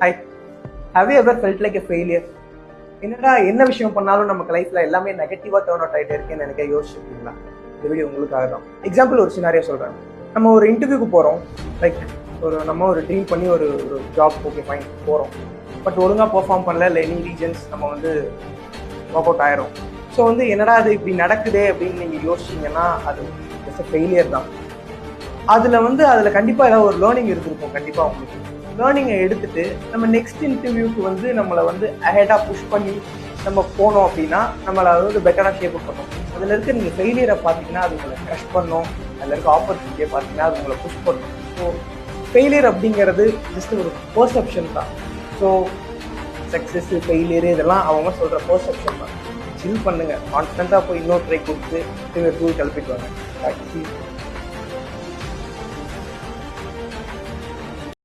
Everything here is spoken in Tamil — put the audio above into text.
Hi, have you ever felt like a failure? என்னடா என்ன விஷயம் பண்ணாலும் நமக்கு லைஃப்ல எல்லாமே நெகட்டிவா டர்ன் அவுட் ஆகிட்டே இருக்கேன்னு எனக்கு யோசிச்சிருக்கீங்களா? இந்த வீடியோ உங்களுக்காக தான். எக்ஸாம்பிள் ஒரு சினாரியோ சொல்றேன். நம்ம ஒரு இன்டர்வியூக்கு போறோம். லைக் நம்ம ஒரு ட்ரீம் பண்ணி ஒரு ஜாப் ஓகே ஃபைன் போறோம். பட் ஒழுங்காக பெர்ஃபார்ம் பண்ணல, இல்லை எனி ரீசன்ஸ் நம்ம ஒர்க் அவுட் ஆயிரும். ஸோ என்னடா அது இப்படி நடக்குதே அப்படின்னு நீங்கள் யோசிச்சிங்கன்னா அது ஜஸ்ட் ஃபெயிலியர் தான். அதில் கண்டிப்பாக ஏதாவது ஒரு லேர்னிங் இருந்திருக்கும். கண்டிப்பாக உங்களுக்கு லேர்னிங்கை எடுத்துட்டு நம்ம நெக்ஸ்ட் இன்டர்வியூக்கு நம்மளை அஹெடாக புஷ் பண்ணி நம்ம போனோம் அப்படின்னா நம்மளை பெட்டராக ஷேப் பண்ணணும். அதில் இருக்க நீங்கள் ஃபெயிலியரை பார்த்தீங்கன்னா அது உங்களை க்ரஷ் பண்ணும். அதில் இருக்க ஆப்பர்ச்சுனிட்டியை பார்த்தீங்கன்னா அது உங்களை புஷ் பண்ணும். ஸோ ஃபெயிலியர் அப்படிங்கிறது ஜஸ்ட் ஒரு பர்செப்ஷன் தான். ஸோ சக்ஸஸ் ஃபெயிலியரு இதெல்லாம் அவங்க சொல்கிற பர்செப்ஷன் தான். சில் பண்ணுங்கள், கான்ஃபிடண்ட்டாக போய் இன்னொரு ட்ரை கொடுத்து டூ கிளப்பிட்டு வாங்க.